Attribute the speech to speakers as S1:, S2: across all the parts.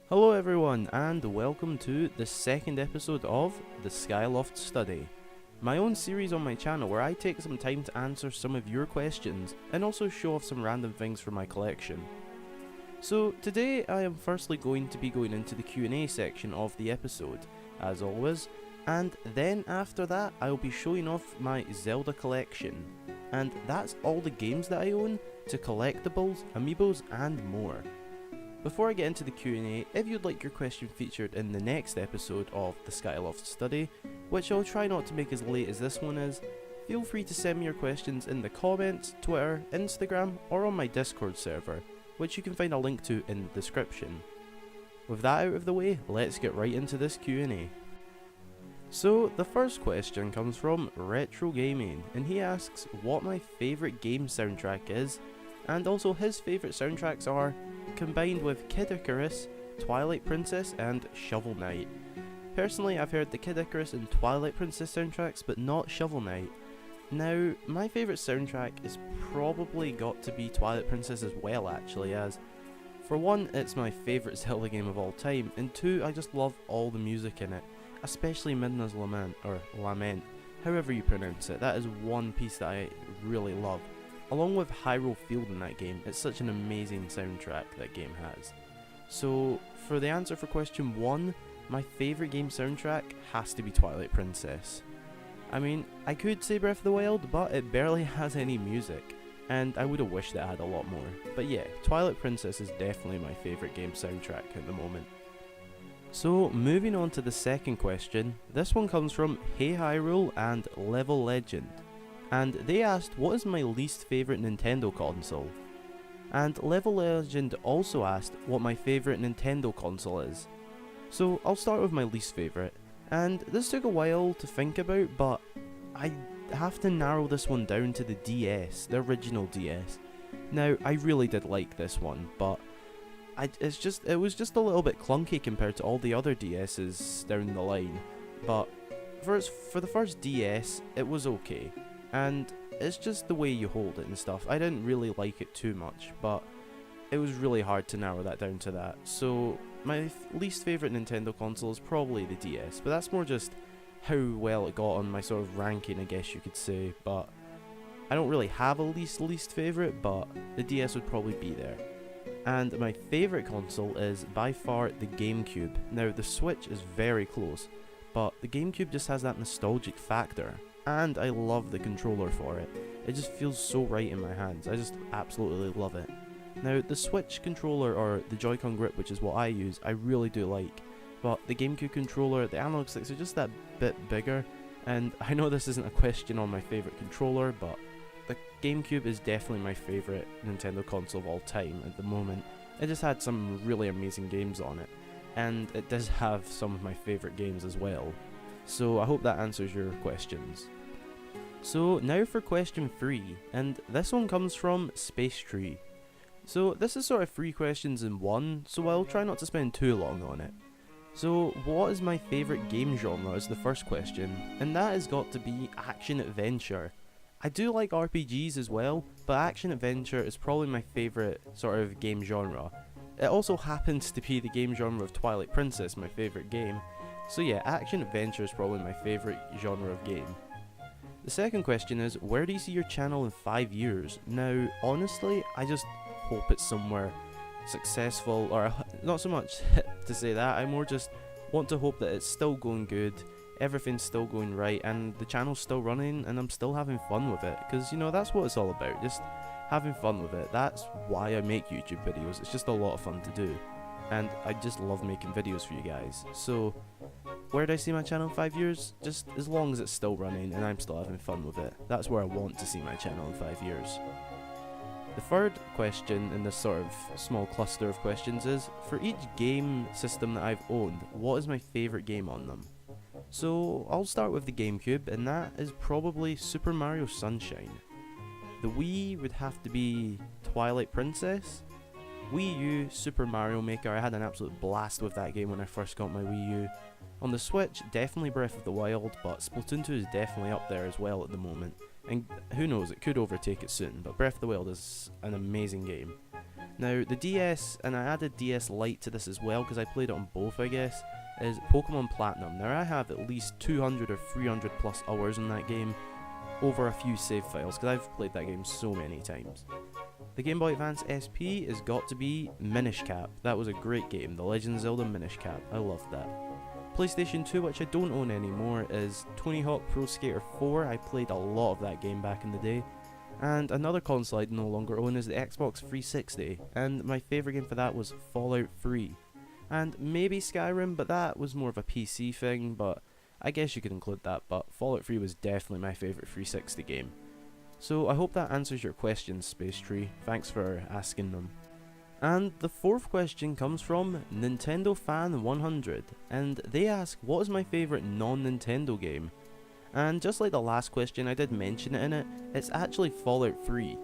S1: Hello everyone and welcome to the second episode of the Skyloft Study, my own series on my channel where I take some time to answer some of your questions and also show off some random things from my collection. So today I am firstly going to be going into the Q&A section of the episode, as always, and then after that I'll be showing off my Zelda collection, and that's all the games that I own, to collectibles, amiibos and more. Before I get into the Q&A, if you'd like your question featured in the next episode of the Skyloft Study, which I'll try not to make as late as this one is, feel free to send me your questions in the comments, Twitter, Instagram, or on my Discord server, which you can find a link to in the description. With that out of the way, let's get right into this Q&A. So, the first question comes from Retro Gaming, and he asks what my favourite game soundtrack is, and also his favourite soundtracks are combined with Kid Icarus, Twilight Princess and Shovel Knight. Personally, I've heard the Kid Icarus and Twilight Princess soundtracks, but not Shovel Knight. Now, my favourite soundtrack is probably got to be Twilight Princess as well actually, as for one, it's my favourite Zelda game of all time, and two, I just love all the music in it, especially Midna's Lament, or Lament, however you pronounce it. That is one piece that I really love. Along with Hyrule Field in that game, it's such an amazing soundtrack that game has. So, for the answer for question 1, my favourite game soundtrack has to be Twilight Princess. I mean, I could say Breath of the Wild, but it barely has any music, and I would have wished it had a lot more. But yeah, Twilight Princess is definitely my favourite game soundtrack at the moment. So, moving on to the second question, this one comes from Hey Hyrule and Level Legend. And they asked what is my least favourite Nintendo console. And Level Legend also asked what my favourite Nintendo console is. So I'll start with my least favourite, and this took a while to think about, but I have to narrow this one down to the DS, the original DS. Now, I really did like this one, but it was just a little bit clunky compared to all the other DS's down the line. But for the first DS, it was okay. And it's just the way you hold it and stuff. I didn't really like it too much, but it was really hard to narrow that down to that. So my least favourite Nintendo console is probably the DS, but that's more just how well it got on my sort of ranking, I guess you could say. But I don't really have a least favourite, but the DS would probably be there. And my favourite console is by far the GameCube. Now the Switch is very close, but the GameCube just has that nostalgic factor. And I love the controller for it. It just feels so right in my hands. I just absolutely love it. Now, the Switch controller, or the Joy-Con grip, which is what I use, I really do like. But the GameCube controller, the analog sticks are just that bit bigger. And I know this isn't a question on my favourite controller, but the GameCube is definitely my favourite Nintendo console of all time at the moment. It just had some really amazing games on it. And it does have some of my favourite games as well. So I hope that answers your questions. So now for question 3, and this one comes from Space Tree. So this is sort of 3 questions in one, so I'll try not to spend too long on it. So what is my favourite game genre is the first question, and that has got to be action adventure. I do like RPGs as well, but action adventure is probably my favourite sort of game genre. It also happens to be the game genre of Twilight Princess, my favourite game. So yeah, action adventure is probably my favourite genre of game. The second question is, where do you see your channel in 5 years? Now, honestly, I just hope it's somewhere successful, or not so much to say that, I more just want to hope that it's still going good, everything's still going right, and the channel's still running, and I'm still having fun with it, because, you know, that's what it's all about, just having fun with it. That's why I make YouTube videos, it's just a lot of fun to do. And I just love making videos for you guys. So, where do I see my channel in 5 years? Just as long as it's still running and I'm still having fun with it. That's where I want to see my channel in 5 years. The third question in this sort of small cluster of questions is, for each game system that I've owned, what is my favourite game on them? So, I'll start with the GameCube, and that is probably Super Mario Sunshine. The Wii would have to be Twilight Princess. Wii U, Super Mario Maker, I had an absolute blast with that game when I first got my Wii U. On the Switch, definitely Breath of the Wild, but Splatoon 2 is definitely up there as well at the moment. And who knows, it could overtake it soon, but Breath of the Wild is an amazing game. Now the DS, and I added DS Lite to this as well because I played it on both I guess, is Pokemon Platinum. Now I have at least 200 or 300 plus hours in that game, over a few save files because I've played that game so many times. The Game Boy Advance SP has got to be Minish Cap. That was a great game, The Legend of Zelda Minish Cap, I loved that. PlayStation 2, which I don't own anymore, is Tony Hawk Pro Skater 4. I played a lot of that game back in the day. And another console I no longer own is the Xbox 360, and my favourite game for that was Fallout 3. And maybe Skyrim, but that was more of a PC thing, but I guess you could include that, but Fallout 3 was definitely my favourite 360 game. So I hope that answers your questions, Space Tree. Thanks for asking them. And the fourth question comes from Nintendo Fan 100, and they ask, what is my favourite non-Nintendo game? And just like the last question, I did mention it in it, it's actually Fallout 3.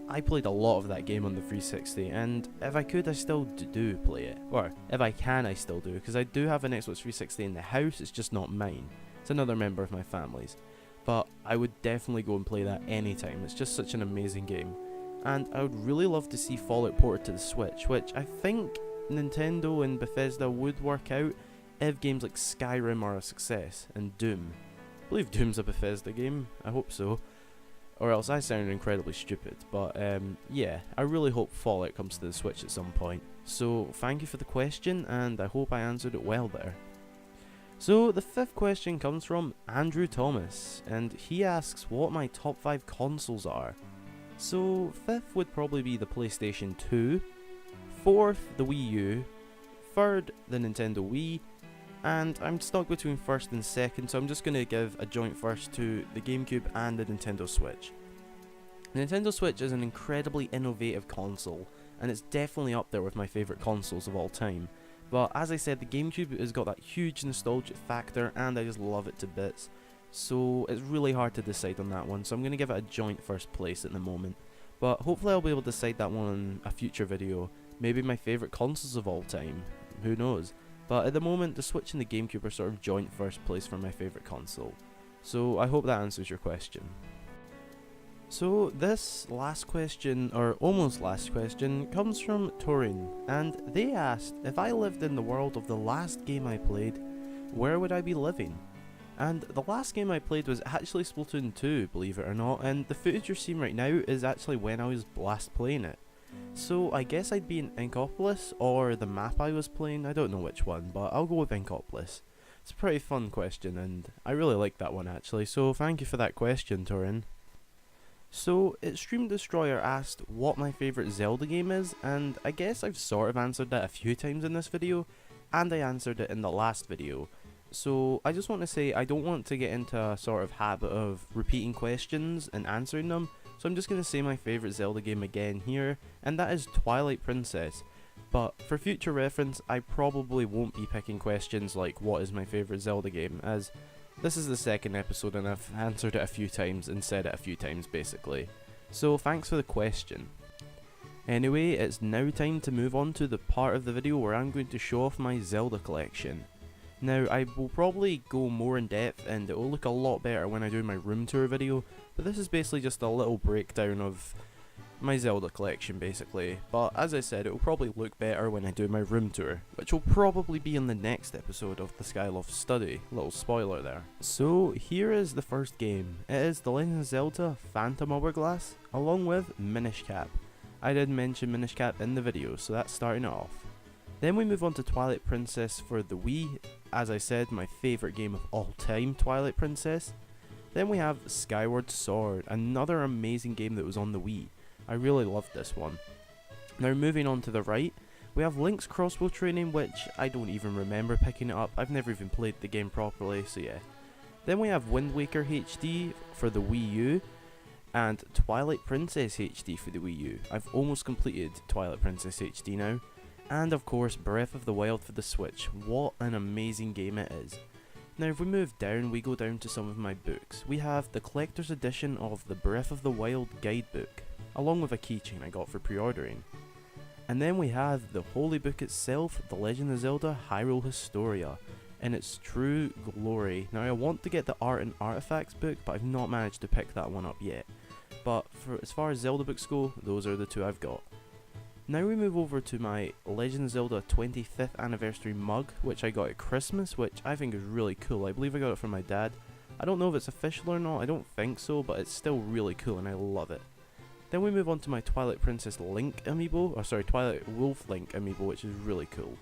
S1: I played a lot of that game on the 360, and if I could I still do play it. Or, if I can I still do, because I do have an Xbox 360 in the house, it's just not mine. It's another member of my family's. But I would definitely go and play that anytime, it's just such an amazing game. And I would really love to see Fallout ported to the Switch, which I think Nintendo and Bethesda would work out if games like Skyrim are a success, and Doom. I believe Doom's a Bethesda game, I hope so. Or else I sound incredibly stupid, but yeah, I really hope Fallout comes to the Switch at some point. So thank you for the question, and I hope I answered it well there. So the fifth question comes from Andrew Thomas, and he asks what my top 5 consoles are. So fifth would probably be the PlayStation 2, fourth the Wii U, third the Nintendo Wii, and I'm stuck between first and second, so I'm just going to give a joint first to the GameCube and the Nintendo Switch. The Nintendo Switch is an incredibly innovative console, and it's definitely up there with my favourite consoles of all time. But as I said, the GameCube has got that huge nostalgic factor, and I just love it to bits. So it's really hard to decide on that one, so I'm going to give it a joint first place at the moment. But hopefully I'll be able to decide that one in a future video. Maybe my favourite consoles of all time, who knows. But at the moment, the Switch and the GameCube are sort of joint first place for my favourite console. So I hope that answers your question. So this last question, or almost last question, comes from Torin, and they asked, if I lived in the world of the last game I played, where would I be living? And the last game I played was actually Splatoon 2, believe it or not, and the footage you're seeing right now is actually when I was last playing it. So I guess I'd be in Inkopolis, or the map I was playing, I don't know which one, but I'll go with Inkopolis. It's a pretty fun question, and I really like that one actually, so thank you for that question, Torin. So, Extreme Destroyer asked what my favourite Zelda game is, and I guess I've sort of answered that a few times in this video, and I answered it in the last video. So I just want to say I don't want to get into a sort of habit of repeating questions and answering them, so I'm just going to say my favourite Zelda game again here, and that is Twilight Princess. But for future reference, I probably won't be picking questions like what is my favourite Zelda game, as this is the second episode and I've answered it a few times and said it a few times basically. So thanks for the question. Anyway, it's now time to move on to the part of the video where I'm going to show off my Zelda collection. Now, I will probably go more in depth and it will look a lot better when I do my room tour video, but this is basically just a little breakdown of my Zelda collection basically. But as I said, it will probably look better when I do my room tour, which will probably be in the next episode of the Skyloft Study, little spoiler there. So here is the first game. It is The Legend of Zelda Phantom Hourglass, along with Minish Cap. I did mention Minish Cap in the video, so that's starting it off. Then we move on to Twilight Princess for the Wii, as I said, my favourite game of all time, Twilight Princess. Then we have Skyward Sword, another amazing game that was on the Wii. I really loved this one. Now moving on to the right, we have Link's Crossbow Training, which I don't even remember picking it up. I've never even played the game properly, so yeah. Then we have Wind Waker HD for the Wii U, and Twilight Princess HD for the Wii U. I've almost completed Twilight Princess HD now. And of course, Breath of the Wild for the Switch. What an amazing game it is. Now if we move down, we go down to some of my books. We have the collector's edition of the Breath of the Wild guidebook, along with a keychain I got for pre-ordering. And then we have the holy book itself, The Legend of Zelda Hyrule Historia, in its true glory. Now I want to get the Art and Artifacts book, but I've not managed to pick that one up yet. But as far as Zelda books go, those are the two I've got. Now we move over to my Legend of Zelda 25th anniversary mug, which I got at Christmas, which I think is really cool. I believe I got it from my dad. I don't know if it's official or not, I don't think so, but it's still really cool and I love it. Then we move on to my Twilight Princess Link amiibo, or sorry, Twilight Wolf Link amiibo, which is really cool.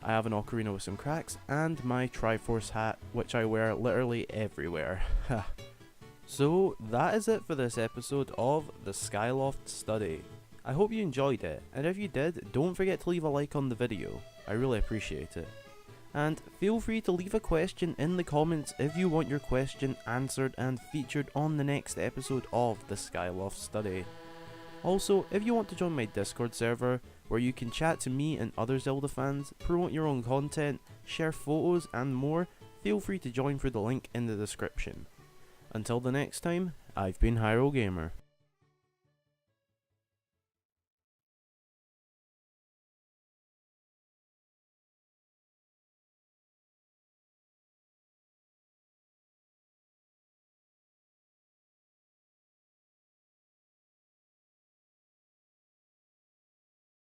S1: I have an ocarina with some cracks, and my Triforce hat, which I wear literally everywhere. So that is it for this episode of the Skyloft Study. I hope you enjoyed it, and if you did, don't forget to leave a like on the video. I really appreciate it. And feel free to leave a question in the comments if you want your question answered and featured on the next episode of the Skyloft Study. Also, if you want to join my Discord server, where you can chat to me and other Zelda fans, promote your own content, share photos and more, feel free to join through the link in the description. Until the next time, I've been Hyrule Gamer.